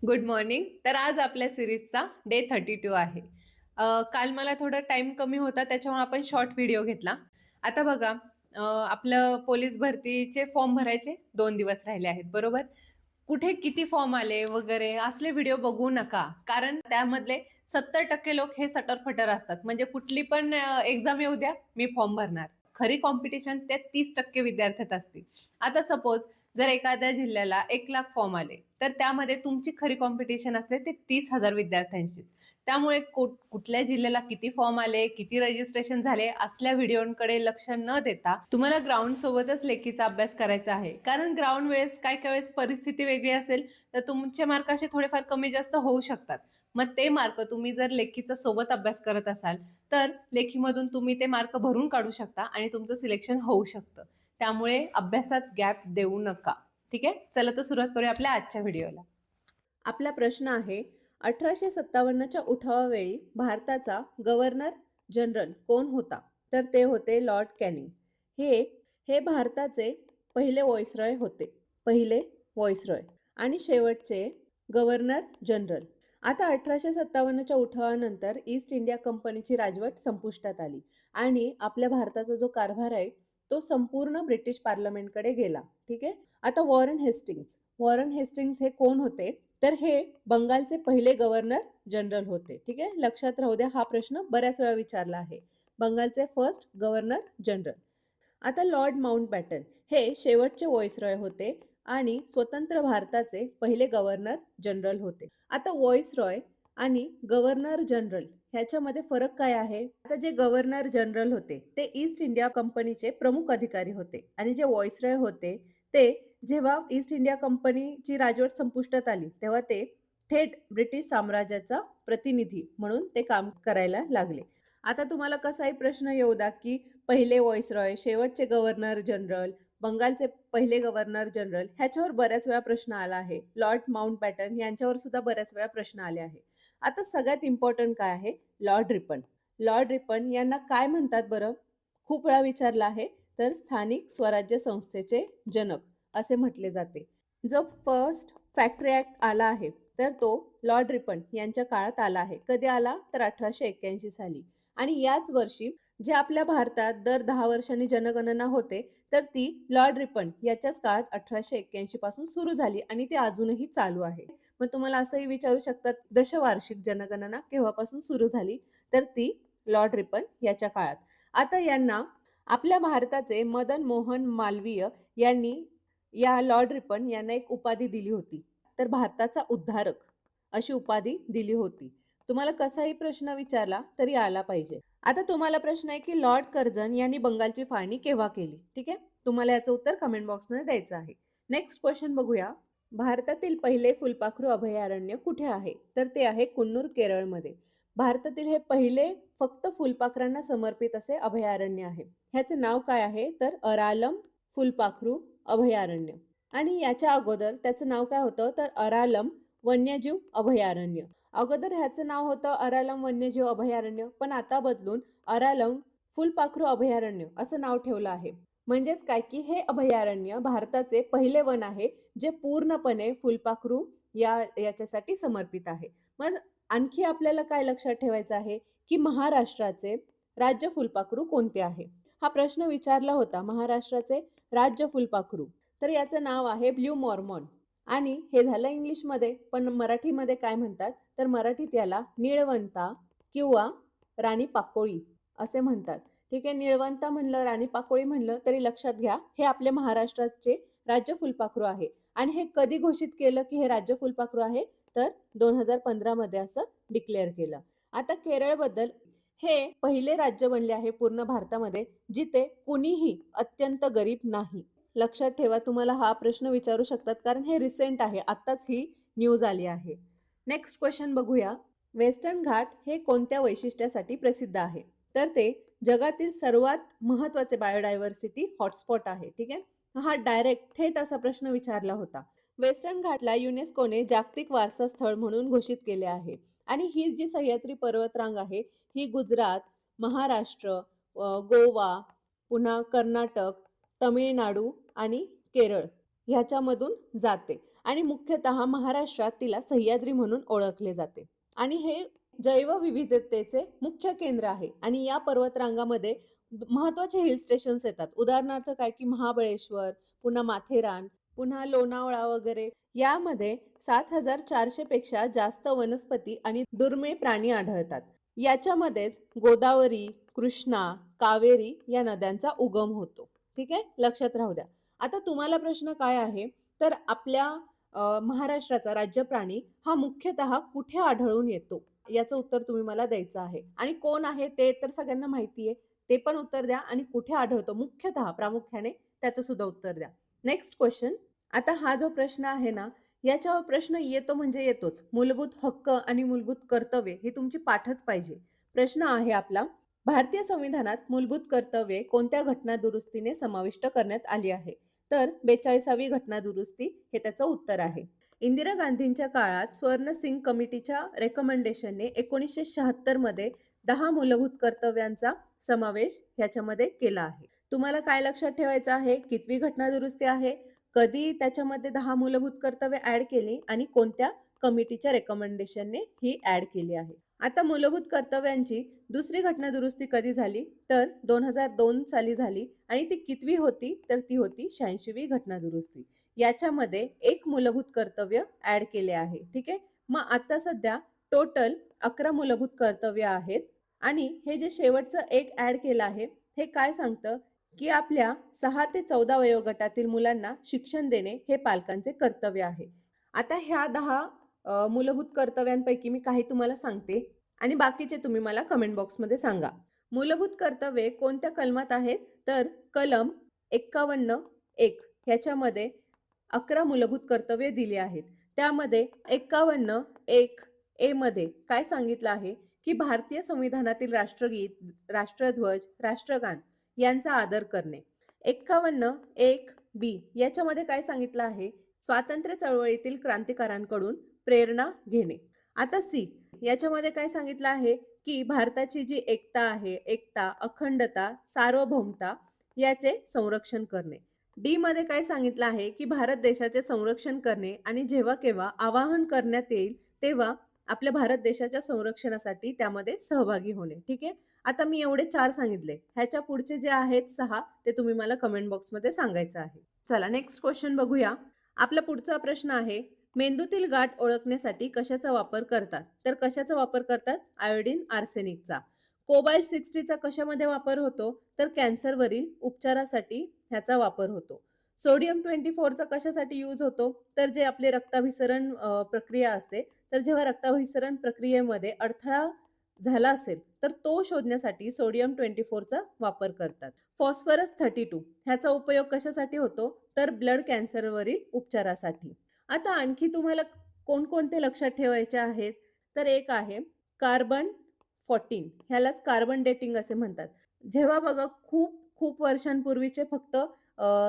Good morning. तर आज आपल्या सीरीजचा डे 32 आहे. काल मला थोडा टाइम कमी होता त्याच्यामुळे आपण शॉर्ट व्हिडिओ घेतला. आता बघा, आपलं पोलीस भरतीचे फॉर्म भरायचे 2 दिवस राहिले आहेत, बरोबर? कुठे किती फॉर्म आले वगैरे असले व्हिडिओ बघू नका. कारण त्यामधले 70% लोक हे सटर-फटर असतात. म्हणजे कुठली पण एक्झाम येऊ द्या, मी फॉर्म भरणार. खरी कॉम्पिटिशन त्या 30% विद्यार्थ्यात असते. आता सपोज जर एखाद्या जिल्ह्याला 1,00,000 फॉर्म आले, तर त्यामध्ये तुमची खरी कॉम्पिटिशन असते ते 30,000 विद्यार्थ्यांचीच. त्यामुळे कुठल्या जिल्ह्याला किती फॉर्म आले, किती रजिस्ट्रेशन झाले, असल्या व्हिडिओंकडे लक्ष न देता तुम्हाला ग्राउंड सोबतच लेखीचा अभ्यास करायचा आहे. कारण ग्राउंड वेळेस काही वेळेस परिस्थिती वेगळी असेल, तर तुमचे मार्क असे थोडेफार कमी जास्त होऊ शकतात. मग ते मार्क तुम्ही जर लेखीचा सोबत अभ्यास करत असाल, तर लेखीमधून तुम्ही ते मार्क भरून काढू शकता आणि तुमचं सिलेक्शन होऊ शकतं. त्यामुळे अभ्यासात गॅप देऊ नका. ठीक आहे? चला तर सुरुवात करूया आपल्या आजच्या व्हिडिओला. आपला प्रश्न आहे, 1857च्या उठावावेळी भारताचा गव्हर्नर जनरल कोण होता? तर ते होते लॉर्ड कॅनिंग. हे हे भारताचे पहिले व्हाईसरॉय होते. पहिले व्हाईसरॉय आणि शेवटचे गव्हर्नर जनरल. आता 1857च्या उठावानंतर ईस्ट इंडिया कंपनीची राजवट संपुष्टात आली आणि आपल्या भारताचा जो कारभार आहे तो संपूर्ण ब्रिटिश पार्लमेंटकडे गेला. ठीक आहे? आता वॉरन हेस्टिंग्स हे कोण होते? तर हे बंगालचे पहिले गव्हर्नर जनरल होते. ठीक आहे? लक्षात राहू द्या, हा प्रश्न बऱ्याच वेळा विचारला आहे. बंगालचे फर्स्ट गव्हर्नर जनरल. आता लॉर्ड माउंटबॅटन हे शेवटचे व्हाईसरॉय होते आणि स्वतंत्र भारताचे पहिले गव्हर्नर जनरल होते. आता व्हाईसरॉय आणि गव्हर्नर जनरल ह्याच्यामध्ये फरक काय आहे? आता जे गव्हर्नर जनरल होते ते ईस्ट इंडिया कंपनीचे प्रमुख अधिकारी होते आणि जे व्हाईसरॉय होते ते जेव्हा ईस्ट इंडिया कंपनीची राजवट संपुष्टात आली तेव्हा ते थेट ब्रिटिश साम्राज्याचा प्रतिनिधी म्हणून ते काम करायला लागले. आता तुम्हाला कसाही प्रश्न येऊ द्या की पहिले व्हाईसरॉय, शेवटचे गव्हर्नर जनरल, बंगालचे पहिले गव्हर्नर जनरल ह्याच्यावर बऱ्याच वेळा प्रश्न आला आहे. लॉर्ड माउंटबॅटन यांच्यावर सुद्धा बऱ्याच वेळा प्रश्न आले आहे. आता सगळ्यात इम्पॉर्टंट काय आहे? Lord Ripon. लॉर्ड रिपन यांना काय म्हणतात बरं? खूप वेळा विचारला आहे. तर स्थानिक स्वराज्य संस्थेचे जनक असे म्हटले जाते. जो फर्स्ट फॅक्टरी ॲक्ट आला आहे तर तो लॉर्ड रिपन यांच्या काळात आला आहे. कधी आला? तर 1881 साली. आणि याच वर्षी जे आपल्या भारतात दर 10 वर्षांनी जनगणना होते, तर ती लॉर्ड रिपन याच्याच काळात 1881 पासून सुरू झाली आणि ती अजूनही चालू आहे. मग तुम्हाला असंही विचारू शकतात, दशवार्षिक जनगणना केव्हापासून सुरू झाली? तर ती लॉर्ड रिपन याच्या काळात. आता यांना आपल्या भारताचे मदन मोहन मालवीय यांनी या लॉर्ड रिपन यांना एक उपाधी दिली होती. तर भारताचा उद्धारक अशी उपाधी दिली होती. तुम्हाला कसाही प्रश्न विचारला तरी आला पाहिजे. आता तुम्हाला प्रश्न आहे की लॉर्ड कर्झन यांनी बंगालची फाळणी केव्हा केली? ठीक आहे? तुम्हाला याचं उत्तर कमेंट बॉक्समध्ये द्यायचं आहे. नेक्स्ट क्वेश्चन बघूया. भारतातील पहिले फुलपाखरू अभयारण्य कुठे आहे? तर ते आहे कुन्नूर, केरळमध्ये. भारतातील हे पहिले फक्त फुलपाखरांना समर्पित असे अभयारण्य आहे. ह्याचे नाव काय आहे? तर अरालम फुलपाखरू अभयारण्य. आणि याच्या अगोदर त्याचं नाव काय होतं? तर अरालम वन्यजीव अभयारण्य. अगोदर ह्याचं नाव होतं अरालम वन्यजीव अभयारण्य, पण आता बदलून अरालम फुलपाखरू अभयारण्य असं नाव ठेवलं आहे. म्हणजेच काय की हे अभयारण्य भारताचे पहिले वन आहे जे पूर्णपणे फुलपाखरू याच्यासाठी समर्पित आहे. मग आणखी आपल्याला काय लक्षात ठेवायचं आहे की महाराष्ट्राचे राज्य फुलपाखरू कोणते आहे? हा प्रश्न विचारला होता. महाराष्ट्राचे राज्य फुलपाखरू. तर याचं नाव आहे ब्ल्यू मॉर्मॉन. आणि हे झालं इंग्लिशमध्ये, पण मराठीमध्ये काय म्हणतात? तर मराठीत याला निळवंता किंवा राणी पाकोळी असे म्हणतात. ठीक आहे? निळवंता म्हणलं, राणी पाकोळी म्हणलं तरी लक्षात घ्या, हे आपले महाराष्ट्राचे राज्य फुलपाखरू आहे. आणि हे कधी घोषित केलं की हे राज्य फुलपाखरू आहे? तर 2015 मध्ये असं डिक्लेअर केलं. आता केरळबद्दल, हे पहिले राज्य बनले आहे पूर्ण भारतामध्ये जिथे कुणीही अत्यंत गरीब नाही. लक्षात ठेवा, तुम्हाला हा प्रश्न विचारू शकतात कारण हे रिसेंट आहे, आत्ताच ही न्यूज आली आहे. नेक्स्ट क्वेश्चन बघूया. वेस्टर्न घाट हे कोणत्या वैशिष्ट्यासाठी प्रसिद्ध आहे? तर ते जगातील सर्वात महत्त्वाचे बायोडायव्हर्सिटी हॉटस्पॉट आहे. ठीक आहे? हा डायरेक्ट थेट असा प्रश्न विचारला होता. वेस्टर्न घाटला युनेस्कोने जागतिक वारसा स्थळ म्हणून घोषित केले आहे. आणि ही जी सह्याद्री पर्वतरांग आहे ही गुजरात, महाराष्ट्र, गोवा, पुन्हा कर्नाटक, तमिळनाडू आणि केरळ ह्याच्यामधून जाते. आणि मुख्यतः महाराष्ट्रात तिला सह्याद्री म्हणून ओळखले जाते. आणि हे जैवविविधतेचे मुख्य केंद्र आहे आणि या पर्वतरांगामध्ये महत्त्वाचे हिल स्टेशन्स येतात. उदाहरणार्थ काय की महाबळेश्वर, पुन्हा माथेरान, पुन्हा लोणावळा वगैरे. यामध्ये 7,400 पेक्षा जास्त वनस्पती आणि दुर्मिळ प्राणी आढळतात. याच्यामध्येच गोदावरी, कृष्णा, कावेरी या नद्यांचा उगम होतो. ठीक आहे? लक्षात राहू द्या. आता तुम्हाला प्रश्न काय आहे? तर आपल्या महाराष्ट्राचा राज्य प्राणी हा मुख्यतः कुठे आढळून येतो? याचं उत्तर तुम्ही मला द्यायचं आहे. आणि कोण आहे ते तर सगळ्यांना माहिती आहे. ते पण उत्तर द्या आणि कुठे आढळतो मुख्यतः प्रामुख्याने त्याचं सुद्धा उत्तर द्या. Next question. आता हा जो प्रश्न आहे ना, याच्यावर प्रश्न येतो म्हणजे येतोच. मूलभूत हक्क आणि मूलभूत कर्तव्ये ही तुमची पाठच पाहिजे. प्रश्न आहे आपला, भारतीय संविधानात मूलभूत कर्तव्ये कोणत्या घटना दुरुस्तीने समाविष्ट करण्यात आली आहे? तर 42वी घटना दुरुस्ती हे त्याचं उत्तर आहे. इंदिरा गांधींच्या काळात स्वर्ण सिंग कमिटीच्या रेकमेंडेशनने 1976 मध्ये 10 मूलभूत कर्तव्यांचा समावेश ह्याच्यामध्ये केला आहे. तुम्हाला काय लक्षात ठेवायचं आहे? कितवी घटना दुरुस्ती आहे? कधी त्याच्यामध्ये 10 मूलभूत कर्तव्य ऍड केली आणि कोणत्या कमिटीच्या रेकमेंडेशनने ही ऍड केली आहे. आता मूलभूत कर्तव्यांची दुसरी घटना दुरुस्ती कधी झाली? तर 2002 साली झाली आणि ती कितवी होती? तर ती होती 86वी घटना दुरुस्ती. याच्यामध्ये एक मूलभूत कर्तव्य ऍड केले आहे. ठीक आहे? मग आता सध्या टोटल 11 मूलभूत कर्तव्य आहेत आणि हे जे शेवटचं एक ऍड केलं आहे हे काय सांगतं की आपल्या 6 ते 14 वयोगटातील मुलांना शिक्षण देणे हे पालकांचे कर्तव्य आहे. आता ह्या 10 मूलभूत कर्तव्यांपैकी मी काही तुम्हाला सांगते आणि बाकीचे तुम्ही मला कमेंट बॉक्समध्ये सांगा. मूलभूत कर्तव्ये कोणत्या कलमात आहेत? तर कलम 51(1) ह्याच्यामध्ये 11 मूलभूत कर्तव्ये दिली आहेत. त्यामध्ये 51(1) ए मध्ये काय सांगितलं आहे की भारतीय संविधानातील राष्ट्रगीत, राष्ट्रध्वज, राष्ट्रगान यांचा आदर करणे. 51(1) बी याच्यामध्ये काय सांगितलं आहे? स्वातंत्र्य चळवळीतील क्रांतिकारांकडून प्रेरणा घेणे. आता सी याच्यामध्ये काय सांगितलं आहे की भारताची जी एकता आहे, एकता, अखंडता, सार्वभौमता याचे संरक्षण करणे. डी मध्ये काय सांगितलं आहे की भारत देशाचे संरक्षण करणे आणि जेव्हा केव्हा आवाहन करण्यात येईल तेव्हा आपल्या भारत देशाच्या संरक्षणासाठी त्यामध्ये सहभागी होणे. ठीक आहे? आता मी एवढे 4 सांगितले. ह्याच्या पुढचे जे आहेत 6 ते तुम्ही मला कमेंट बॉक्समध्ये सांगायचं आहे. चला नेक्स्ट क्वेश्चन बघूया. आपला पुढचा प्रश्न आहे, मेंदूतील गाठ ओळखण्यासाठी कशाचा वापर करतात? तर कशाचा वापर करतात? आयोडीन आर्सेनिकचा. कोबाल्ट 60 चा कशामध्ये वापर होतो? तर कॅन्सरवरील उपचारासाठी ह्याचा वापर होतो. सोडियम 24 चा कशासाठी यूज होतो? तर जे आपले रक्ताभिसरण प्रक्रिया असते, तर जेव्हा रक्ताभिसरण प्रक्रियेमध्ये अडथळा झाला असेल तर तो शोधण्यासाठी सोडियम 24 चा वापर करतात. फॉस्फरस 32 ह्याचा उपयोग कशासाठी होतो? तर ब्लड कॅन्सरवरील उपचारासाठी. आता आणखी तुम्हाला कोणकोणते लक्षात ठेवायचे आहेत? तर एक आहे कार्बन 14 ह्यालाच कार्बन डेटिंग असे म्हणतात. जेव्हा बघा खूप खूप वर्षांपूर्वीचे फक्त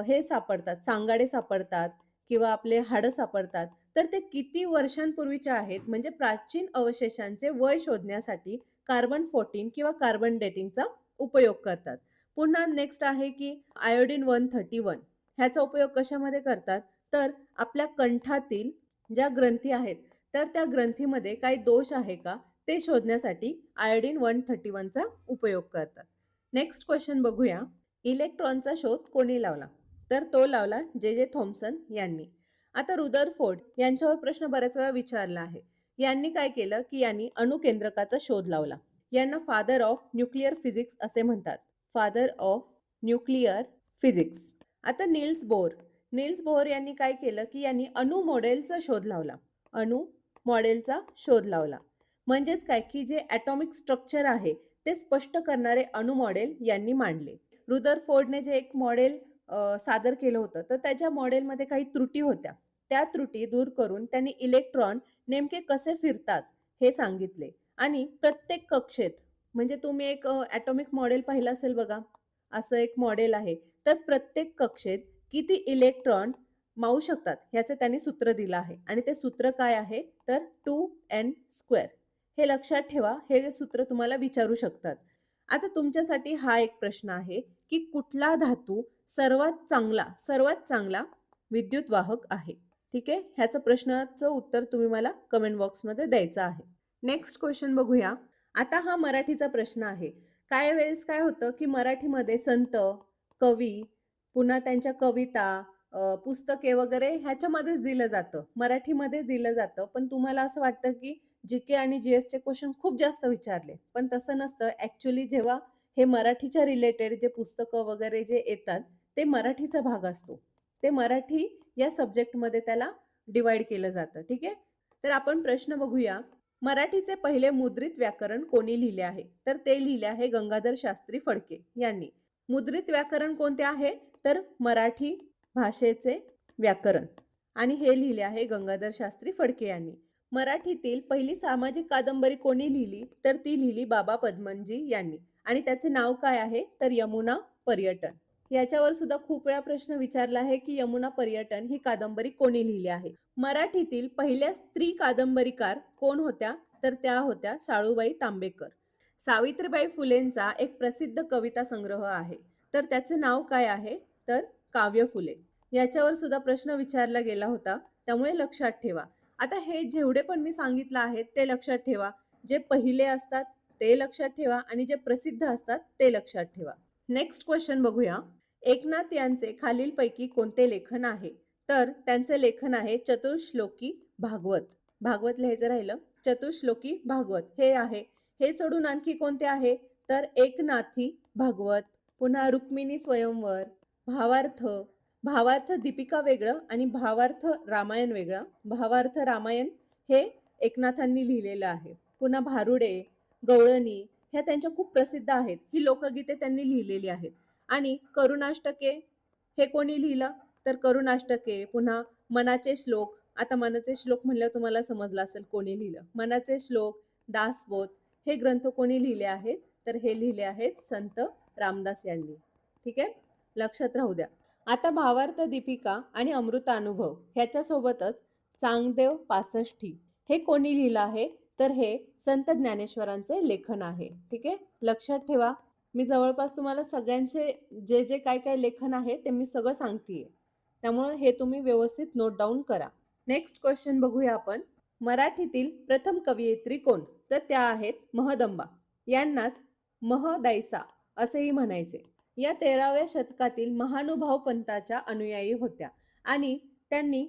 हे सापडतात, सांगाडे सापडतात किंवा आपले हाडं सापडतात. तर ते किती वर्षांपूर्वीचे आहेत म्हणजे प्राचीन अवशेषांचे वय शोधण्यासाठी कार्बन 14 किंवा कार्बन डेटिंगचा उपयोग करतात. पुन्हा नेक्स्ट आहे की आयोडीन 131 ह्याचा उपयोग कशामध्ये करतात? तर आपल्या कंठातील ज्या ग्रंथी आहेत तर त्या ग्रंथीमध्ये काही दोष आहे का ते शोधण्यासाठी आयोडीन 131 चा उपयोग करतात. नेक्स्ट क्वेश्चन बघूया. इलेक्ट्रॉनचा शोध कोणी लावला? तर तो लावला जे थॉम्सन यांनी. आता रुदरफोर्ड यांच्यावर प्रश्न बऱ्याच वेळा विचारला आहे. यांनी काय केलं की यांनी अणुकेंद्रकाचा शोध लावला. यांना फादर ऑफ न्यूक्लिअर फिजिक्स असे म्हणतात. Father of nuclear physics. आता नील्स बोर यांनी काय केलं की यांनी अणु मॉडेलचा शोध लावला. अणु मॉडेलचा शोध लावला. म्हणजेच काय की जे ॲटॉमिक स्ट्रक्चर आहे ते स्पष्ट करणारे अणु मॉडेल यांनी मांडले. रुदरफोर्डने जे एक मॉडेल सादर केलं होतं तर त्याच्या मॉडेलमध्ये काही त्रुटी होत्या. त्या त्रुटी दूर करून त्यांनी इलेक्ट्रॉन नेमके कसे फिरतात हे सांगितले आणि प्रत्येक कक्षेत म्हणजे तुम्ही एक ॲटॉमिक मॉडेल पाहिलं असेल बघा. असं एक मॉडेल आहे. तर प्रत्येक कक्षेत किती इलेक्ट्रॉन मावू शकतात ह्याचं त्यांनी सूत्र दिलं आहे आणि ते सूत्र काय आहे? तर 2n². हे लक्षात ठेवा. हे सूत्र तुम्हाला विचारू शकतात. आता तुमच्यासाठी हा एक प्रश्न आहे की कुठला धातू सर्वात चांगला विद्युत वाहक आहे? ठीक आहे. ह्याचं प्रश्नाचं उत्तर तुम्ही मला कमेंट बॉक्समध्ये द्यायचं आहे. नेक्स्ट क्वेश्चन बघूया. आता हा मराठीचा प्रश्न आहे. काही वेळेस काय होतं, की मराठीमध्ये संत, कवी, पुन्हा त्यांच्या कविता, पुस्तके वगैरे ह्याच्यामध्येच दिलं जातं. मराठीमध्येच दिलं जातं. पण तुम्हाला असं वाटतं, की जी-के आणि जी-एसचे क्वेश्चन खूप जास्त विचारले. पण तसं नसतं. ॲक्चुअली जेव्हा हे मराठीच्या रिलेटेड जे पुस्तकं वगैरे जे येतात, ते मराठीचा भाग असतो. ते मराठी या सब्जेक्टमध्ये त्याला डिव्हाईड केलं जातं. ठीक आहे. तर आपण प्रश्न बघूया. मराठीचे पहिले मुद्रित व्याकरण कोणी लिहिले आहे? तर ते लिहिले आहे गंगाधर शास्त्री फडके यांनी. मुद्रित व्याकरण कोणते आहे? तर मराठी भाषेचे व्याकरण आणि हे लिहिले आहे गंगाधर शास्त्री फडके यांनी. मराठीतील पहिली सामाजिक कादंबरी कोणी लिहिली? तर ती लिहिली बाबा पदमनजी यांनी आणि त्याचे नाव काय आहे? तर यमुना पर्यटन. याच्यावर सुद्धा खूप वेळा प्रश्न विचारला आहे, की यमुना पर्यटन ही कादंबरी कोणी लिहिली आहे? मराठीतील पहिल्या स्त्री कादंबरीकार कोण होत्या? तर त्या होत्या साळूबाई तांबेकर. सावित्रीबाई फुलेंचा एक प्रसिद्ध कविता संग्रह आहे. तर त्याचे नाव काय आहे? तर काव्य फुले. याच्यावर सुद्धा प्रश्न विचारला गेला होता. त्यामुळे लक्षात ठेवा. आता हे जेवढे पण मी सांगितलं आहे ते लक्षात ठेवा. जे पहिले असतात ते लक्षात ठेवा आणि जे प्रसिद्ध असतात ते लक्षात ठेवा. नेक्स्ट क्वेश्चन बघूया. एकनाथ यांचे खालीलपैकी कोणते लेखन आहे? तर त्यांचे लेखन आहे चतुश्लोकी भागवत. भागवत लिहायचं राहिलं. चतुश्लोकी भागवत हे आहे. हे सोडून आणखी कोणते आहे? तर एकनाथी भागवत, पुन्हा रुक्मिणी स्वयंवर, भावार्थ, भावार्थ दीपिका वेगळं आणि भावार्थ रामायण वेगळं. भावार्थ रामायण हे एकनाथांनी लिहिलेलं आहे. पुन्हा भारुडे, गवळणी ह्या त्यांच्या खूप प्रसिद्ध आहेत. ही लोकगीते त्यांनी लिहिलेली आहेत. आणि करुणाष्टके हे कोणी लिहिलं? तर करुणाष्टके, पुन्हा मनाचे श्लोक. आता मनाचे श्लोक म्हणल्यावर तुम्हाला समजलं असेल कोणी लिहिलं. मनाचे श्लोक, दासबोध हे ग्रंथ कोणी लिहिले आहेत? तर हे लिहिले आहेत संत रामदास यांनी. ठीक आहे? लक्षात राहू द्या. आता भावार्थ दीपिका आणि अमृतानुभव ह्याच्यासोबतच चांगदेव पासष्टी हे कोणी लिहिलं आहे? तर हे संत ज्ञानेश्वरांचे लेखन आहे. ठीक आहे? लक्षात ठेवा. मी जवळपास तुम्हाला सगळ्यांचे जे काय लेखन आहे ते मी सगळं सांगतेय. त्यामुळे हे तुम्ही व्यवस्थित नोट डाउन करा. नेक्स्ट क्वेश्चन बघूया आपण. मराठीतील प्रथम कवयित्री कोण? तर त्या आहेत महदंबा. यांनाच महदैसा असेही म्हणायचे. या 13व्या शतकातील महानुभाव पंथाच्या अनुयायी होत्या आणि त्यांनी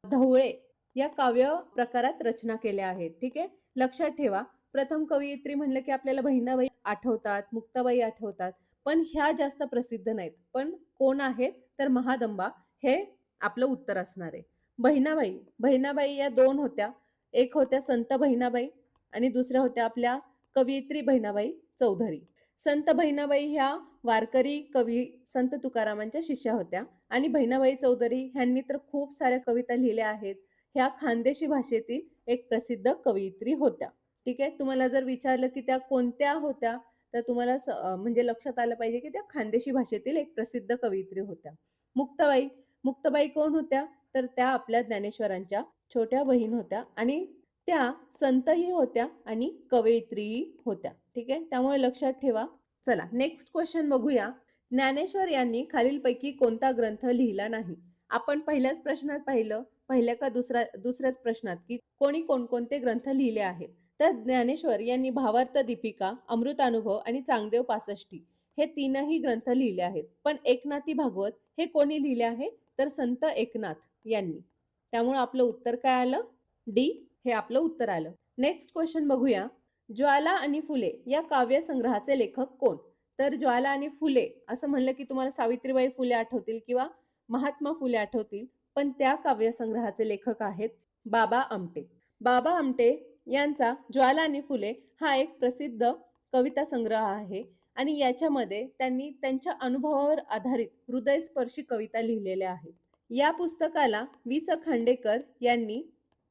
ढवळे या काव्य प्रकारात रचना केल्या आहेत. ठीक आहे? लक्षात ठेवा. प्रथम कवयित्री म्हणलं की आपल्याला बहिणाबाई आठवतात, मुक्ताबाई आठवतात. पण ह्या जास्त प्रसिद्ध नाहीत. पण कोण आहेत? तर महादंबा हे आपलं उत्तर असणार आहे. बहिणाबाई, बहिणाबाई या 2 होत्या. एक होत्या संत बहिणाबाई आणि दुसऱ्या होत्या आपल्या कवयित्री बहिणाबाई चौधरी. संत बहिणाबाई ह्या वारकरी कवी संत तुकारामांच्या शिष्या होत्या आणि बहिणाबाई चौधरी ह्यांनी तर खूप साऱ्या कविता लिहिल्या आहेत. ह्या खानदेशी भाषेतील एक प्रसिद्ध कवयित्री होत्या. ठीक आहे. तुम्हाला जर विचारलं की त्या कोणत्या होत्या, तर तुम्हाला म्हणजे लक्षात आलं पाहिजे की त्या खानदेशी भाषेतील एक प्रसिद्ध कवयित्री होत्या. मुक्ताबाई, मुक्ताबाई कोण होत्या? तर त्या आपल्या ज्ञानेश्वरांच्या छोट्या बहीण होत्या आणि त्या संतही होत्या आणि कवयित्रीही होत्या. ठीक आहे. त्यामुळे लक्षात ठेवा. चला नेक्स्ट क्वेश्चन बघूया. ज्ञानेश्वर यांनी खालीलपैकी कोणता ग्रंथ लिहिला नाही? आपण पहिल्याच प्रश्नात पाहिलं, पहिल्या का दुसऱ्याच प्रश्नात की कोणी कोणकोणते ग्रंथ लिहिले आहेत. तर ज्ञानेश्वर यांनी भावार्थ दीपिका, अमृतानुभव आणि चांगदेव पासष्टी हे तीनही ग्रंथ लिहिले आहेत. पण एकनाथी भागवत हे कोणी लिहिले आहे? तर संत एकनाथ यांनी. त्यामुळे आपलं उत्तर काय आलं? डी हे आपलं उत्तर आलं. नेक्स्ट क्वेश्चन बघूया. ज्वाला आणि फुले या काव्यसंग्रहाचे लेखक कोण? तर ज्वाला आणि फुले असं म्हणलं की तुम्हाला सावित्रीबाई फुले आठवतील किंवा महात्मा फुले आठवतील. पण त्या काव्यसंग्रहाचे लेखक आहेत बाबा आमटे. बाबा आमटे यांचा ज्वाला आणि फुले हा एक प्रसिद्ध कविता संग्रह आहे आणि याच्यामध्ये त्यांनी त्यांच्या अनुभवावर आधारित हृदयस्पर्शी कविता लिहिलेल्या आहेत. या पुस्तकाला वि. स. खांडेकर यांनी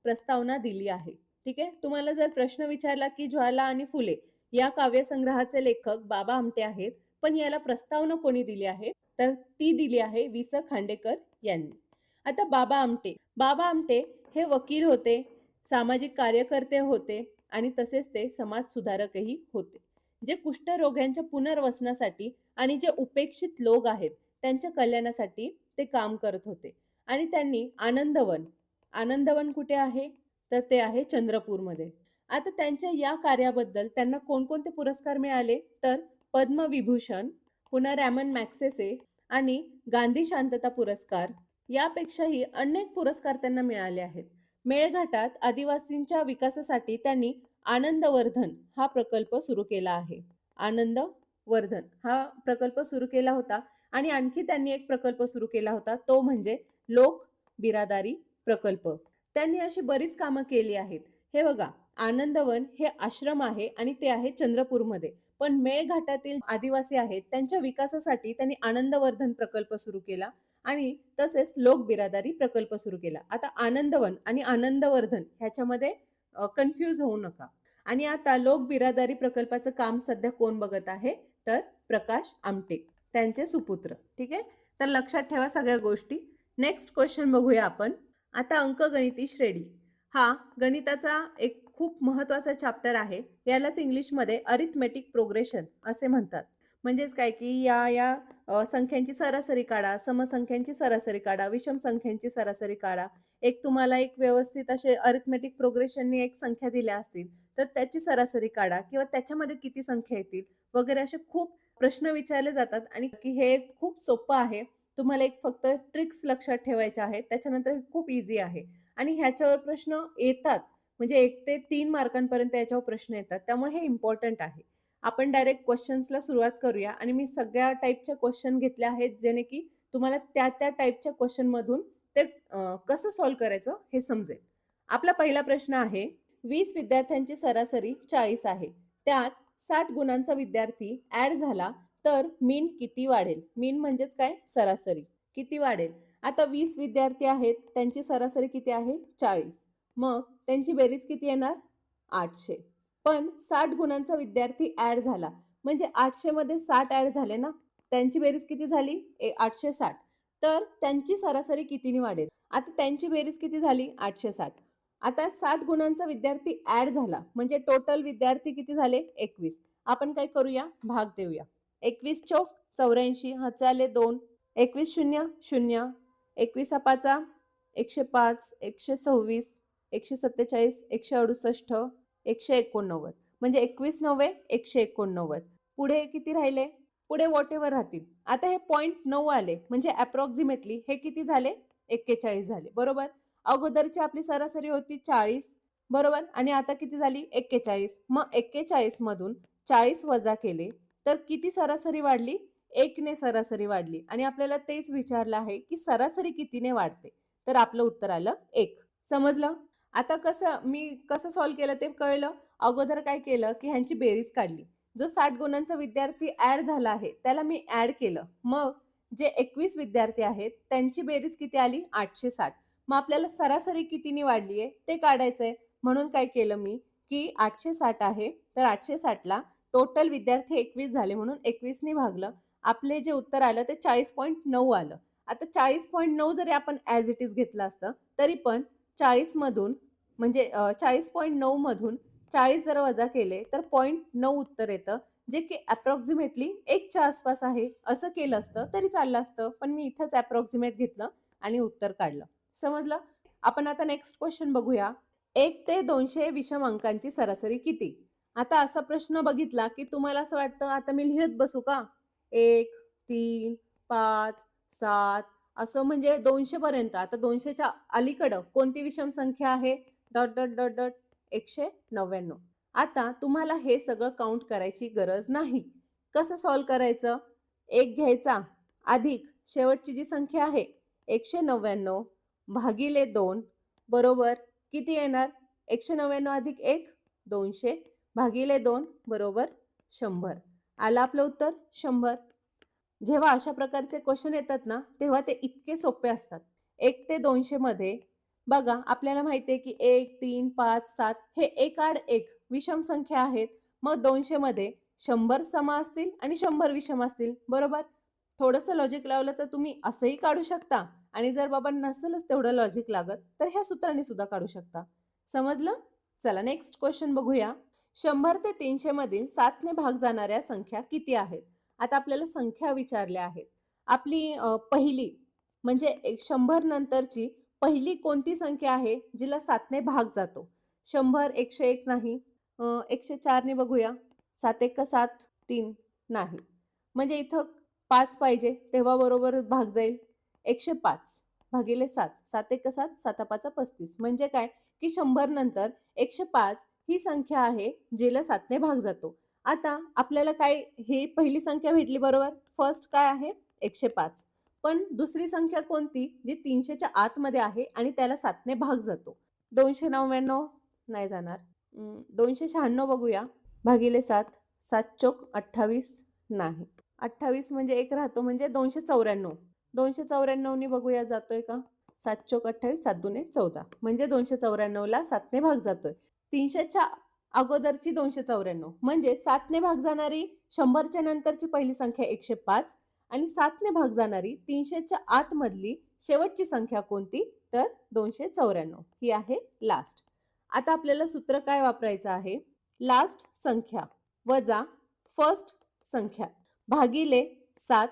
प्रस्तावना दिली आहे. ठीक आहे. तुम्हाला जर प्रश्न विचारला की ज्वाला आणि फुले या काव्यसंग्रहाचे लेखक बाबा आमटे आहेत, पण याला प्रस्तावना कोणी दिली आहे? तर ती दिली आहे वि. स. खांडेकर यांनी. आता बाबा आमटे हे वकील होते, सामाजिक कार्यकर्ते होते आणि तसेच ते समाज सुधारकही होते. जे कुष्ठरोग्यांच्या पुनर्वसनासाठी आणि जे उपेक्षित लोक आहेत त्यांच्या कल्याणासाठी ते काम करत होते आणि त्यांनी आनंदवन आनंदवन कुठे आहे? तर ते आहे चंद्रपूरमध्ये. आता त्यांच्या या कार्याबद्दल त्यांना कोणकोणते पुरस्कार मिळाले? तर पद्मविभूषण, पुन्हा रॅमन मॅगसेसे आणि गांधी शांतता पुरस्कार यापेक्षाही अनेक पुरस्कार त्यांना मिळाले आहेत. मेळघाटात आदिवासींच्या विकासासाठी त्यांनी आनंदवर्धन हा प्रकल्प सुरू केला आहे. आनंदवर्धन हा प्रकल्प सुरू केला होता आणि आणखी त्यांनी एक प्रकल्प सुरू केला होता तो म्हणजे लोक बिरादारी प्रकल्प. त्यांनी अशी बरीच कामं केली आहेत. हे बघा, आनंदवन हे आश्रम आहे आणि ते आहे चंद्रपूरमध्ये. पण मेळघाटातील आदिवासी आहेत त्यांच्या विकासासाठी त्यांनी आनंदवर्धन प्रकल्प सुरू केला आणि तसेच लोक बिरादारी प्रकल्प सुरू केला. आता आनंदवन आणि आनंदवर्धन ह्याच्यामध्ये कन्फ्यूज होऊ नका. आणि आता लोक बिरादारी प्रकल्पाचं काम सध्या कोण बघत आहे? तर प्रकाश आमटे, त्यांचे सुपुत्र. ठीक आहे? तर लक्षात ठेवा सगळ्या गोष्टी. नेक्स्ट क्वेश्चन बघूया आपण. आता अंकगणिती श्रेणी हा गणिताचा एक खूप महत्वाचा चॅप्टर आहे. यालाच इंग्लिशमध्ये अरिथमेटिक प्रोग्रेशन असे म्हणतात. म्हणजेच काय की या संख्यांची सरासरी काढा, समसंख्यांची सरासरी काढा, विषम संख्यांची सरासरी काढा. एक तुम्हाला एक व्यवस्थित असे अरिथमेटिक प्रोग्रेशननी एक संख्या दिल्या असतील तर त्याची सरासरी काढा किंवा त्याच्यामध्ये किती संख्या येतील वगैरे असे खूप प्रश्न विचारले जातात आणि की हे खूप सोपं आहे. तुम्हाला एक फक्त ट्रिक्स लक्षात ठेवायच्या आहेत. त्याच्यानंतर खूप इझी आहे आणि ह्याच्यावर प्रश्न येतात. म्हणजे 1 ते 3 मार्कांपर्यंत याच्यावर प्रश्न येतात. त्यामुळे हे इम्पोर्टंट आहे. आपण डायरेक्ट क्वेश्चन्सला सुरुवात करूया आणि मी सगळ्या टाइपचे क्वेश्चन घेतले आहेत जेणे की तुम्हाला त्या टाइपच्या क्वेश्चनमधून ते कसं सॉल्व्ह करायचं हे समजेल. आपला पहिला प्रश्न आहे 20 विद्यार्थ्यांची सरासरी 40 आहे. त्यात 60 गुणांचा विद्यार्थी ॲड झाला तर मीन किती वाढेल? मीन म्हणजेच काय? सरासरी. किती वाढेल? आता 20 विद्यार्थी आहेत, त्यांची सरासरी किती आहे? 40. मग त्यांची बेरीज किती येणार? 800. पण 60 गुणांचा विद्यार्थी ॲड झाला. म्हणजे 800 मध्ये 60 ॲड झाले ना? त्यांची बेरीज किती झाली? 860. तर त्यांची सरासरी कितीने वाढेल? आता त्यांची बेरीज किती झाली? 860. आता 60 गुणांचा विद्यार्थी ॲड झाला. म्हणजे टोटल विद्यार्थी किती झाले? 21. आपण काय करूया? भाग देऊया. 21 चौक 84 हाचे आले 2. 21 शून्य शून्य. 21 पाचा 105, 126, 147, 168, 189. म्हणजे 21 नव्वे 189. पुढे किती राहिले? पुढे व्हॉटएव्हर राहतील. आता हे 0.9 आले म्हणजे अप्रॉक्सिमेटली हे किती झाले? 41 झाले. बरोबर? अगोदरची आपली सरासरी होती 40. बरोबर? आणि आता किती झाली? 41. मग 41 मधून 40 वजा केले तर किती सरासरी वाढली? 1 ने सरासरी वाढली आणि आपल्याला तेच विचारलं आहे की सरासरी कितीने वाढते? तर आपलं उत्तर आलं 1. समजलं? आता मी कसं सॉल्व्ह केलं ते कळलं. अगोदर काय केलं की ह्यांची बेरीज काढली. जो 60 गुणांचा विद्यार्थी ॲड झाला आहे त्याला मी ॲड केलं. मग जे 21 विद्यार्थी आहेत त्यांची बेरीज किती आली? 860. मग आपल्याला सरासरी कितीने वाढली आहे ते काढायचंय. म्हणून काय केलं मी की 860 आहे तर 860ला टोटल विद्यार्थी 21 झाले म्हणून 21 ने भागलं. आपले जे उत्तर आलं ते 40.9 आलं. आता 40.9 जरी आपण ॲज इट इज घेतलं असतं तरी पण 40 मधून म्हणजे 40.9 मधून 40 जर वजा केले तर 0.9 उत्तर येतं. जे की अप्रॉक्सिमेटली 1च्या आसपास आहे. असं केलं असतं तरी चाललं असतं. पण मी इथंच अप्रॉक्सिमेट घेतलं आणि उत्तर काढलं. समजलं? आपण आता नेक्स्ट क्वेश्चन बघूया. 1 ते 200 विषम अंकांची सरासरी किती? आता असा प्रश्न बघितला की तुम्हाला असं वाटतं आता मी लिहत बसू का? 1, 3, 5, 7 असं म्हणजे 200 पर्यंत. आता 200च्या अलीकडं कोणती विषम संख्या आहे? Dot, dot, dot, dot 199. आता तुम्हाला हे सगळं काउंट करायची गरज नाही. कसं सॉल्व्ह करायचं? 1 घ्यायचा अधिक शेवटची जी संख्या आहे 199 भागिले 2 बरोबर किती येणार? 199 अधिक 1 200 भागिले 2 बरोबर 100. आलं आपलं उत्तर 100. जेव्हा अशा प्रकारचे क्वेश्चन येतात ना तेव्हा ते इतके सोपे असतात. 1 ते 200 मध्ये बघा आपल्याला माहिती आहे की 1, 3, 5, 7 हे 1 आड 1 विषम संख्या आहेत. मग 200 मध्ये 100 सम असतील आणि 100 विषम असतील. बरोबर? थोडंसं लॉजिक लावलं तर तुम्ही असंही काढू शकता आणि जर बाबा नसेलच तेवढं लॉजिक लागत तर ह्या सूत्राने सुद्धा काढू शकता. समजलं? चला नेक्स्ट क्वेश्चन बघूया. 100 ते 300 मधील 7 ने भाग जाणाऱ्या संख्या किती आहेत? आता आपल्याला संख्या विचारल्या आहेत. आपली पहिली म्हणजे 100 नंतरची पहिली कोणती संख्या आहे जिला 7 ने भाग जातो? 100, 101 नाही. 104 ने बघूया. 7 एका 7, 3 नाही. म्हणजे इथं 5 पाहिजे तेव्हा बरोबर भाग जाईल. 105 भागिले 7. 7 एका 7, 7 पाचा 35. म्हणजे काय, की 100 नंतर 105 ही संख्या आहे जिला 7 ने भाग जातो. आता आपल्याला काय ही पहिली संख्या भेटली बरोबर. फर्स्ट काय आहे? 105. पण दुसरी संख्या कोणती जी 300च्या आतमध्ये आहे आणि त्याला 7 ने भाग जातो? 299 नाही जाणार. 296 बघूया. भागिले 7. 7 चोक 28 नाही. 28 म्हणजे 1 राहतो म्हणजे 294. 294 नी बघूया जातोय का? 7 चोक 28, 7 दुने 14. म्हणजे 294 ला 7 ने भाग जातोय. 300च्या अगोदरची 294 म्हणजे 7 ने भाग जाणारी 100च्या नंतरची पहिली संख्या 105 आणि 7 ने भाग जाणारी 300च्या आतमधली शेवटची संख्या कोणती? तर 294 ही आहे लास्ट. आता आपल्याला सूत्र काय वापरायचं आहे? लास्ट संख्या वजा फर्स्ट संख्या भागिले 7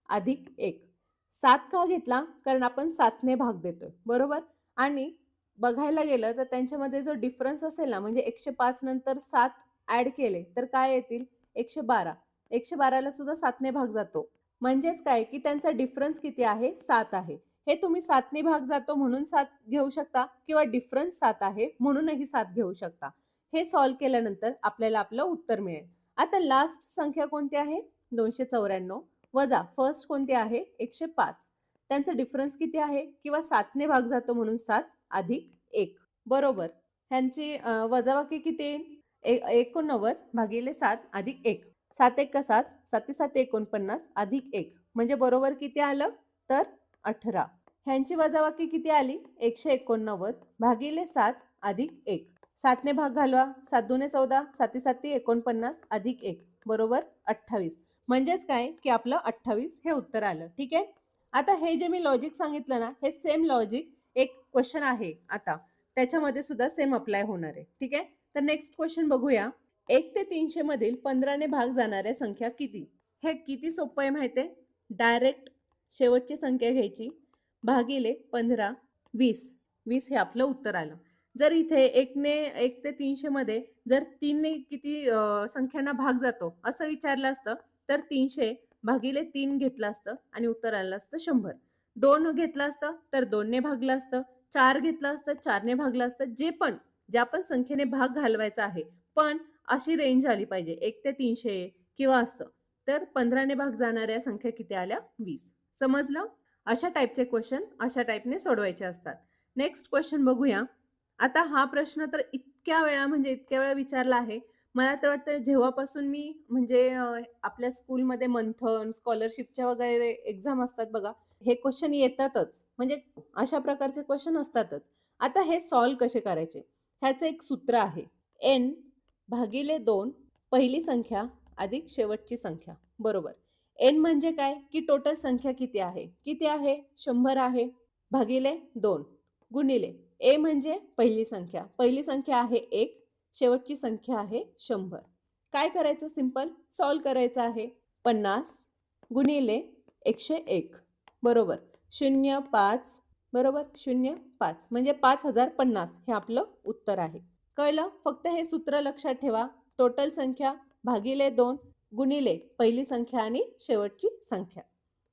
अधिक 1. 7 का घेतला? कारण आपण 7 ने भाग देतोय, बरोबर? आणि बघायला गेलं तर त्यांच्यामध्ये जो डिफरन्स असेल ना, म्हणजे 105 नंतर 7 ॲड केले तर काय येतील? 112. 112 ला सुद्धा 7 ने भाग जातो. म्हणजेच काय, की त्यांचा डिफरन्स किती आहे? 7 आहे. हे तुम्ही 7 ने भाग जातो म्हणून 7 घेऊ शकता किंवा डिफरन्स 7 आहे म्हणूनही 7 घेऊ शकता. हे सॉल्व्ह केल्यानंतर आपल्याला आपलं उत्तर मिळेल. आता लास्ट संख्या कोणती आहे? 294 वजा फर्स्ट कोणती आहे? 105. त्यांचा डिफरन्स किती आहे? किंवा 7 ने भाग जातो म्हणून 7 अधिक 1 बरोबर. ह्यांची वजाबाकी किती येईल? 89 भागिले 7 अधिक 1. 7 एका 7, 7 7 49 अधिक 1 म्हणजे बरोबर किती आलं? तर 18. ह्यांची वजाबाकी किती आली? 189 भागिले 7 अधिक 1. 7 ने भाग घालवा. 7 दुने 14, 7 7 49 अधिक 1 बरोबर 28. म्हणजेच काय, की आपलं 28 हे उत्तर आलं. ठीक आहे. आता हे जे मी लॉजिक सांगितलं ना, हे सेम लॉजिक एक क्वेश्चन आहे आता. त्याच्यामध्ये सुद्धा सेम अप्लाय होणार आहे. ठीक आहे. तर नेक्स्ट क्वेश्चन बघूया. 1 ते 300 मधील 15 ने भाग जाणाऱ्या संख्या किती? हे किती सोपं आहे माहिती आहे? डायरेक्ट शेवटची संख्या घ्यायची भागिले 15, 20. 20 हे आपलं उत्तर आलं. जर इथे 1 ते 300 मध्ये जर 3 ने किती संख्यांना भाग जातो असं विचारलं असतं तर 300 भागिले 3 घेतलं असतं आणि उत्तर आलं असतं 100. 2 घेतलं असतं तर 2 ने भागलं असतं. 4 घेतलं असतं 4 ने भागलं असतं. ज्या पण संख्येने भाग घालवायचा आहे. पण अशी रेंज आली पाहिजे 1 ते 300 किंवा असं. तर 15 ने भाग जाणाऱ्या संख्या किती आल्या? 20. समजलं? अशा टाइपचे क्वेश्चन अशा टाइपने सोडवायचे असतात. नेक्स्ट क्वेश्चन बघूया. आता हा प्रश्न तर इतक्या वेळा विचारला आहे. मला तर वाटतं जेव्हापासून मी म्हणजे आपल्या स्कूलमध्ये मंथन, स्कॉलरशिपच्या वगैरे एक्झाम असतात बघा. हे क्वेश्चन येतातच. म्हणजे अशा प्रकारचे क्वेश्चन असतातच. आता हे सॉल्व्ह कसे करायचे? ह्याचं एक सूत्र आहे. n भागिले 2 पहिली संख्या अधिक शेवटची संख्या बरोबर. n म्हणजे काय? की टोटल संख्या किती आहे? किती आहे? 100 आहे. भागिले 2 गुणिले a म्हणजे पहिली संख्या. पहिली संख्या आहे 1, शेवटची संख्या आहे 100. काय करायचं सिंपल? सॉल्व्ह करायचं आहे. 50 गुणिले 101 बरोबर 0,5 बरोबर 0,5 म्हणजे 5050 हे आपलं उत्तर आहे. कळलं? फक्त हे सूत्र लक्षात ठेवा. टोटल संख्या भागिले 2 गुणिले पहिली संख्या आणि शेवटची संख्या.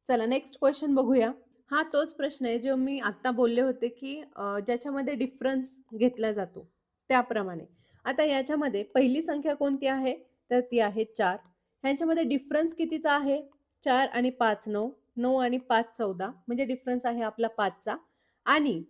चला नेक्स्ट क्वेश्चन बघूया. हा तोच प्रश्न आहे जो मी आता बोलले होते, की ज्याच्यामध्ये डिफरन्स घेतला जातो त्याप्रमाणे. आता याच्यामध्ये पहिली संख्या कोणती आहे? तर ती आहे 4. ह्यांच्यामध्ये डिफरन्स कितीचा आहे? 4 आणि 5 9, 9 आणि 5 14 म्हणजे डिफरन्स आहे आपला 5चा. आणि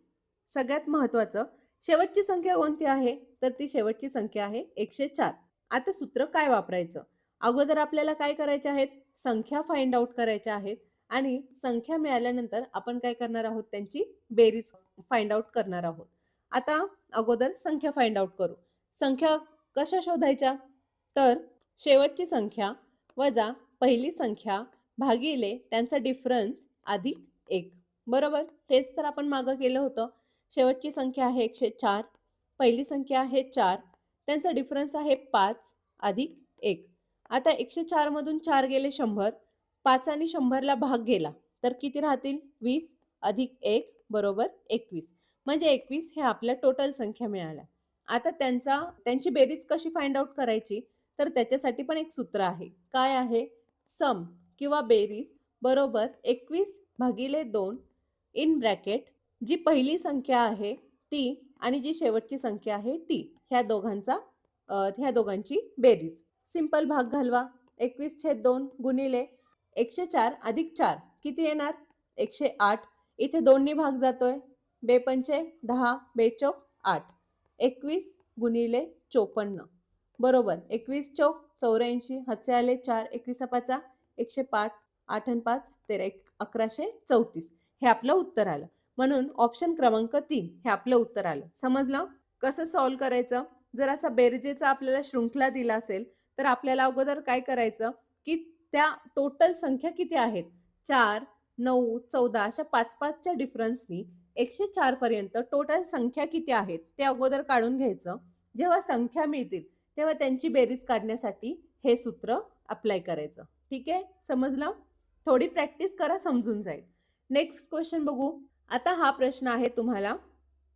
सगळ्यात महत्त्वाचं शेवटची संख्या कोणती आहे? तर ती शेवटची संख्या आहे 104. आता सूत्र काय वापरायचं? अगोदर आपल्याला काय करायचे आहेत? संख्या फाइंड आउट करायच्या आहेत आणि संख्या मिळाल्यानंतर आपण काय करणार आहोत? त्यांची बेरीज फाइंड आउट करणार आहोत. आता अगोदर संख्या फाइंड आउट करू. संख्या कशा शोधायच्या? तर शेवटची संख्या वजा पहिली संख्या भागिले त्यांचा डिफरन्स अधिक 1 बरोबर. तेच तर आपण मागं केलं होतं. शेवटची संख्या आहे 104, पहिली संख्या आहे 4, त्यांचा डिफरन्स आहे 5 अधिक 1. आता 104 मधून 4 गेले 100, 5 आणि 100 ला भाग गेला तर किती राहतील? 20 अधिक 1 बरोबर 21. म्हणजे 21 हे आपल्या टोटल संख्या मिळाल्या. आता त्यांची बेरीज कशी फाइंड आउट करायची? तर त्याच्यासाठी पण एक सूत्र आहे. काय आहे? सम किंवा बेरीज बरोबर 21 भागिले 2 इन ब्रॅकेट जी पहिली संख्या आहे ती आणि जी शेवटची संख्या आहे ती. ह्या दोघांची बेरीज. सिंपल भाग घालवा. 21/2 गुणिले 104 अधिक 4 किती येणार? 108. इथे 2 नी भाग जातोय. 2 पंचे 10, 2 चौक 8. 21 गुणिले 54 बरोबर 21 चौक 84. हातचे आले 4. 21 पाचा 105. 8 आणि 5 13. 1134 हे आपलं उत्तर आलं. म्हणून ऑप्शन क्रमांक 3 हे आपलं उत्तर आलं. समजलं? कसं सॉल्व्ह करायचं? जर असा बेरजेचा आपल्याला शृंखला दिला असेल तर आपल्याला अगोदर काय करायचं की त्या टोटल संख्या किती आहेत? 4, 9, 14 अशा 5-5च्या डिफरन्सनी 104 पर्यंत टोटल संख्या किती आहेत ते अगोदर काढून घ्यायचं. जेव्हा संख्या मिळतील तेव्हा त्यांची बेरीज काढण्यासाठी हे सूत्र अप्लाय करायचं. ठीक आहे? समजलं? थोडी प्रॅक्टिस करा, समजून जाईल. नेक्स्ट क्वेश्चन बघू. आता हा प्रश्न आहे तुम्हाला,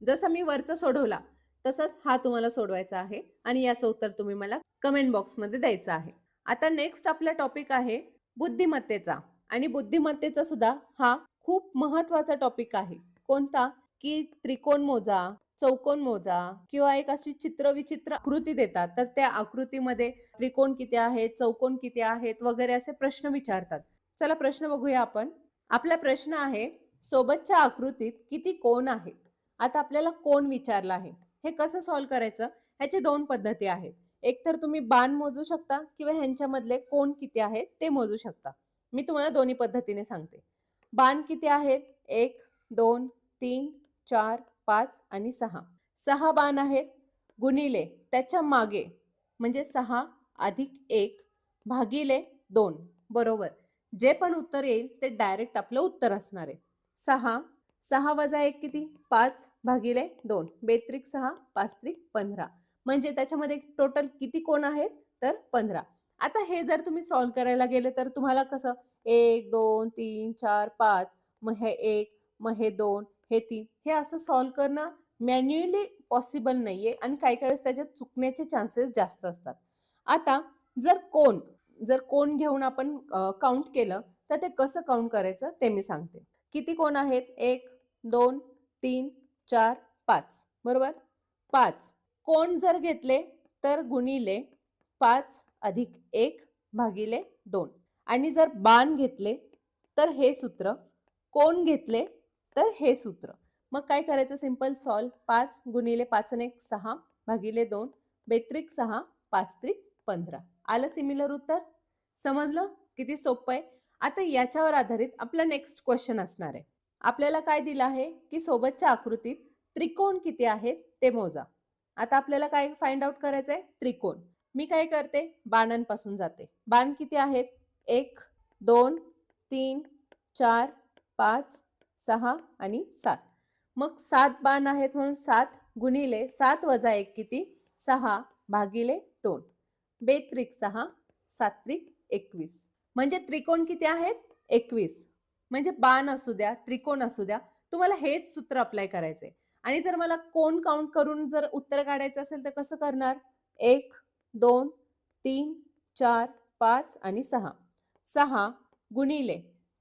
जसा मी वरचा सोडवला तसाच हा तुम्हाला सोडवायचा आहे आणि याचं उत्तर तुम्ही मला कमेंट बॉक्समध्ये द्यायचं आहे. आता नेक्स्ट आपला टॉपिक आहे बुद्धिमत्तेचा आणि बुद्धिमत्तेचा सुद्धा हा खूप महत्वाचा टॉपिक आहे. कोणता? की त्रिकोण मोजा, चौकोन मोजा किंवा एक अशी चित्रविचित्र आकृती देतात तर त्या आकृतीमध्ये त्रिकोण किती आहेत, चौकोन किती आहेत वगैरे असे प्रश्न विचारतात. चला प्रश्न बघूया आपण. आपला प्रश्न आहे सोबतच्या आकृतीत किती कोण आहेत? आता आपल्याला कोण विचारला आहे. हे कसं सॉल्व्ह करायचं? ह्याचे 2 पद्धती आहेत. एक तर तुम्ही बाण मोजू शकता किंवा ह्यांच्यामधले कोण किती आहेत ते मोजू शकता. मी तुम्हाला दोन्ही पद्धतीने सांगते. बाण किती आहेत? 1, 2, 3, 4, 5 आणि 6. 6 बाण आहेत गुणिले त्याच्या मागे म्हणजे 6 अधिक 1 भागिले 2 बरोबर. जे पण उत्तर येईल ते डायरेक्ट आपलं उत्तर असणार आहे. 6 वजा 1 किती? 5 भागिले 2. 2 त्रिक 6, 5 त्रिक 15. म्हणजे त्याच्यामध्ये टोटल किती कोण आहेत? तर 15. आता हे जर तुम्ही सॉल्व्ह करायला गेले तर तुम्हाला कसं 1, 2, 3, 4, 5 मग हे 1 मग हे 2 हे 3 हे असं सॉल्व्ह करणं मॅन्युअली पॉसिबल नाहीये आणि काही वेळेस त्याच्यात चुकण्याचे चान्सेस जास्त असतात. आता जर कोण घेऊन आपण काउंट केलं तर ते कसं काउंट करायचं ते मी सांगते. किती कोण आहेत? 1, 2, 3, 4, 5 बरोबर. 5 कोण जर घेतले तर गुणिले 5 अधिक 1 भागिले 2 आणि जर बाण घेतले तर हे सूत्र, कोण घेतले तर हे सूत्र. मग काय करायचं? Simple solve. 5 गुणिले 5 आणि 1 6 भागिले 2 बेत्रिक 6 5 त्रिक 15. आलं सिमिलर उत्तर? समजलं? किती सोपं आहे. आता याच्यावर आधारित आपला नेक्स्ट क्वेश्चन असणार आहे. आपल्याला काय दिलं आहे की सोबतच्या आकृतीत त्रिकोण किती आहेत ते मोजा. आता आपल्याला काय फाइंड आउट करायचं आहे? त्रिकोण. मी काय करते? बाणांपासून जाते. बाण किती आहेत? 1, 2, 3, 4, 5, 6 आणि 7. मग 7 बाण आहेत म्हणून 7 गुणिले 7 वजा 1 किती? 6 भागिले 2. 2 त्रिक 6, 7 त्रिक 21. म्हणजे त्रिकोण किती आहेत? 21. म्हणजे बाण असू द्या, त्रिकोण असू द्या, तुम्हाला हेच सूत्र अप्लाय करायचंय. आणि जर मला कोण काउंट करून जर उत्तर काढायचं असेल तर कसं करणार? 1, 2, 3, 4, 5 आणि 6. 6 गुणिले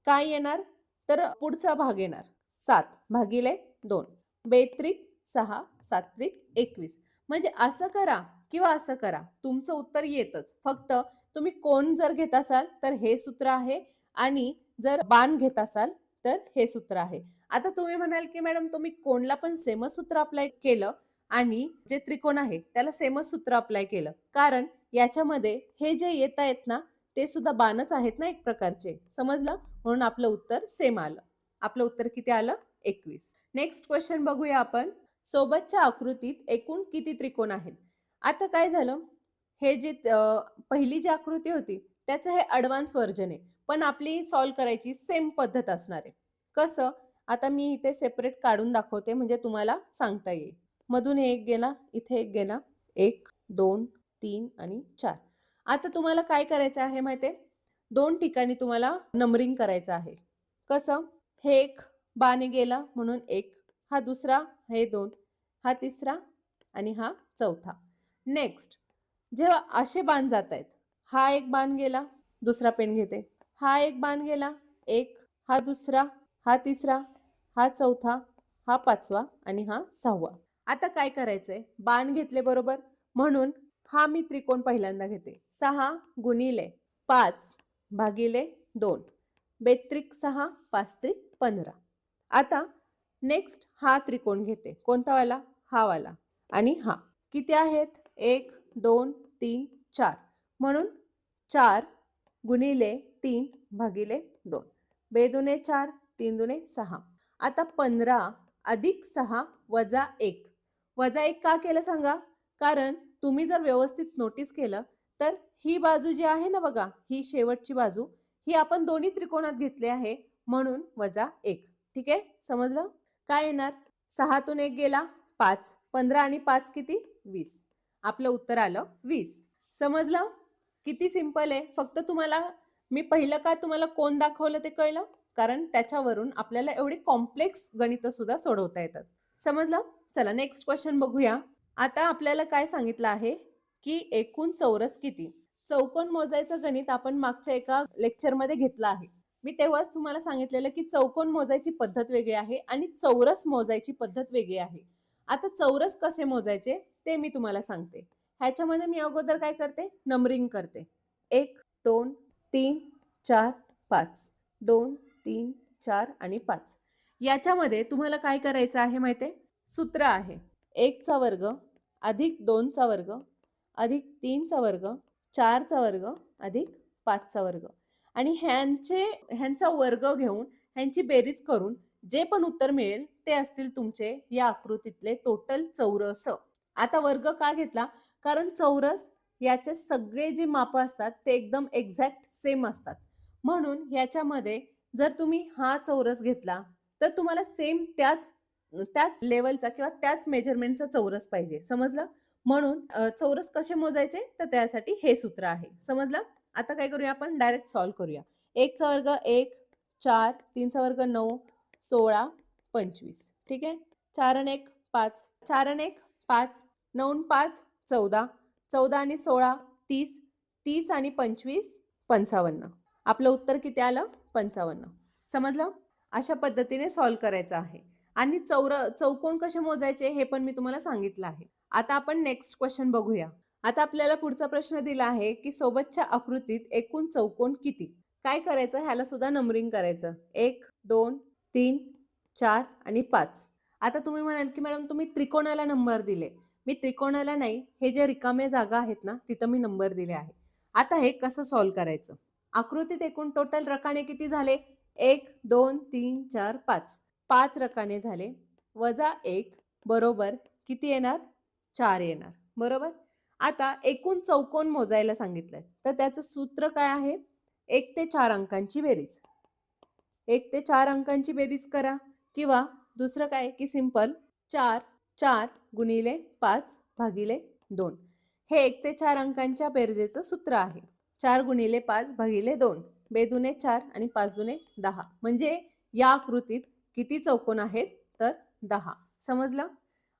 काय येणार? तर पुढचा भाग येणार 7 भागिले 2. 2 त्रिक 6, 7 त्रिक 21. म्हणजे असं करा किंवा असं करा, तुमचं उत्तर येतच. फक्त तुम्ही कोण जर घेत असाल तर हे सूत्र आहे आणि जर बाण घेत असाल तर हे सूत्र आहे. आता तुम्ही म्हणाल की मॅडम तुम्ही कोणला पण सेमच सूत्र अप्लाय केलं आणि जे त्रिकोण आहे त्याला सेमच सूत्र अप्लाय केलं, कारण याच्यामध्ये हे जे येत आहेत ना ते सुद्धा बाणच आहेत ना एक प्रकारचे. समजलं? म्हणून आपलं उत्तर सेम आलं. आपलं उत्तर किती आलं? 21. नेक्स्ट क्वेश्चन बघूया आपण. सोबतच्या आकृतीत एकूण किती त्रिकोण आहेत? आता काय झालं, हे जे पहिली जी आकृती होती त्याचं हे ॲडव्हान्स व्हर्जन आहे. पण आपली सॉल्व्ह करायची सेम पद्धत असणार आहे. कसं? आता मी इथे सेपरेट काढून दाखवते म्हणजे तुम्हाला सांगता येईल. मधून हे एक गेला, इथे एक गेला. 1, 2, 3 आणि 4. आता तुम्हाला काय करायचं आहे माहिती आहे? 2 ठिकाणी तुम्हाला नंबरिंग करायचं आहे. कसं? हे एक बाण गेला म्हणून 1, हा दुसरा, हे 2, हा तिसरा आणि हा चौथा. नेक्स्ट जेव्हा असे बाण जात आहेत, हा एक बाण गेला, दुसरा पेन घेते, हा एक बाण गेला, एक, हा दुसरा, हा तिसरा, हा चौथा, हा पाचवा आणि हा सहावा. आता काय करायचंय, बाण घेतले बरोबर, म्हणून हा मी त्रिकोण पहिल्यांदा घेते. 6 गुणिले 5 भागिले 2, बेत्रिक 6, 5 त्रिक 15. आता नेक्स्ट हा त्रिकोण घेते. कोणता वाला? हा वाला. आणि हा किती आहेत? 1 2 3 4, म्हणून 4 गुणिले 3 भागिले 2, बेदुने 4, 3 दुने 6. आता 15 अधिक 6 वजा 1. वजा 1 का केलं सांगा? कारण तुम्ही जर व्यवस्थित नोटीस केलं तर ही बाजू जी आहे ना बघा, ही शेवटची बाजू, ही आपण दोन्ही त्रिकोणात घेतली आहे, म्हणून वजा 1. ठीक आहे, समजलं? काय येणार? 6 तून 1 गेला 5, 15 आणि 5 किती? 20. आपलं उत्तर आलं 20. समजलं? किती सिंपल आहे. फक्त तुम्हाला मी पहिलं का तुम्हाला कोण दाखवलं ते कळलं, कारण त्याच्यावरून आपल्याला एवढी कॉम्प्लेक्स गणित सुद्धा सोडवता येतात. समजलं? चला नेक्स्ट क्वेश्चन बघूया. आता आपल्याला काय सांगितलं आहे की एकूण चौरस किती. चौकोन मोजायचं गणित आपण मागच्या एका लेक्चरमध्ये घेतलं आहे. मी तेव्हाच तुम्हाला सांगितलेलं की चौकोन मोजायची पद्धत वेगळी आहे आणि चौरस मोजायची पद्धत वेगळी आहे. आता चौरस कसे मोजायचे ते मी तुम्हाला सांगते. ह्याच्यामध्ये मी अगोदर काय करते, नंबरिंग करते. 1 2 3 4 5, 2 3 4 आणि 5. याच्यामध्ये तुम्हाला काय करायचं आहे माहितीये, सूत्र आहे 1 चा वर्ग अधिक 2 चा वर्ग अधिक 3 चा वर्ग 4 चा वर्ग अधिक 5 चा वर्ग, आणि ह्यांचा वर्ग घेऊन ह्यांची बेरीज करून जे पण उत्तर मिळेल ते असतील तुमचे या आकृतीतले टोटल चौरस. आता वर्ग का घेतला? कारण चौरस याचे सगळे जे माप असतात ते एकदम एक्झॅक्ट सेम असतात, म्हणून याच्यामध्ये जर तुम्ही हा चौरस घेतला तर तुम्हाला सेम त्याच लेवलचा किंवा त्याच मेजरमेंटचा चौरस पाहिजे. समजलं? म्हणून चौरस कसे मोजायचे तर त्यासाठी हे सूत्र आहे. समजलं? आता काय करूया, आपण डायरेक्ट सॉल्व्ह करूया. 1 चा वर्ग 1, 4, 3 चा वर्ग 9, 16, 25. ठीक आहे. 4 आणि 1 5, 4 आणि 1 5, 9 आणि 5 14, 14 आणि 16 30, 30 आणि 25 55. आपलं उत्तर किती आलं? 55. समजलं? अशा पद्धतीने सॉल्व्ह करायचं आहे. आणि चौकोन कसे मोजायचे हे पण मी तुम्हाला सांगितलं आहे. आता आपण नेक्स्ट क्वेश्चन बघूया. आता आपल्याला पुढचा प्रश्न दिला आहे की सोबतच्या आकृतीत एकूण चौकोन किती. काय करायचं, ह्याला सुद्धा नंबरिंग करायचं. 1 2 3 4 आणि 5. आता तुम्ही म्हणाल की मॅडम तुम्ही त्रिकोणाला नंबर दिले. मी त्रिकोणाला नाही, हे जे रिकामे जागा आहेत ना तिथं मी नंबर दिले आहे. आता हे कसं सॉल्व्ह करायचं. आकृतीत एकूण टोटल रकाने किती झाले? 1 2 3 4 5. 5 रकाने झाले, वजा 1 बरोबर किती येणार? 4 येणार. बरोबर? आता एकूण चौकोन मोजायला सांगितलंय तर त्याचं सूत्र काय आहे? 1 ते 4 अंकांची बेरीज. 1 ते 4 अंकांची बेरीज करा, किंवा दुसरं काय की सिंपल 4 4 गुणिले 5 भागिले 2. हे 1 ते 4 अंकांच्या बेरजेचं सूत्र आहे. 4 गुणिले 5 भागिले 2, बेदुने 4 आणि 5 दुने 10. म्हणजे या आकृतीत किती चौकोन आहेत तर 10. समजलं?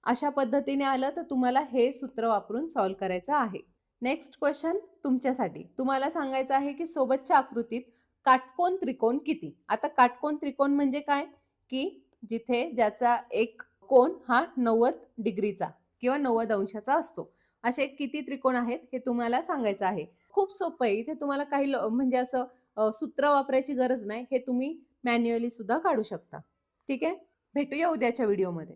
अशा पद्धतीने आलं तर तुम्हाला हे सूत्र वापरून सॉल्व्ह करायचं आहे. नेक्स्ट क्वेश्चन तुमच्यासाठी. तुम्हाला सांगायचं आहे की सोबतच्या आकृतीत काटकोन त्रिकोण किती. आता काटकोन त्रिकोण म्हणजे काय की जिथे ज्याचा एक कोन हा 90 डिग्रीचा किंवा 90 अंशाचा असतो. असे किती त्रिकोण आहेत हे तुम्हाला सांगायचं आहे. खूप सोपं आहे. इथे तुम्हाला काही म्हणजे असं सूत्र वापरायची गरज नाही. हे तुम्ही मॅन्युअली सुद्धा काढू शकता. ठीक आहे. भेटूया उद्याच्या व्हिडिओमध्ये.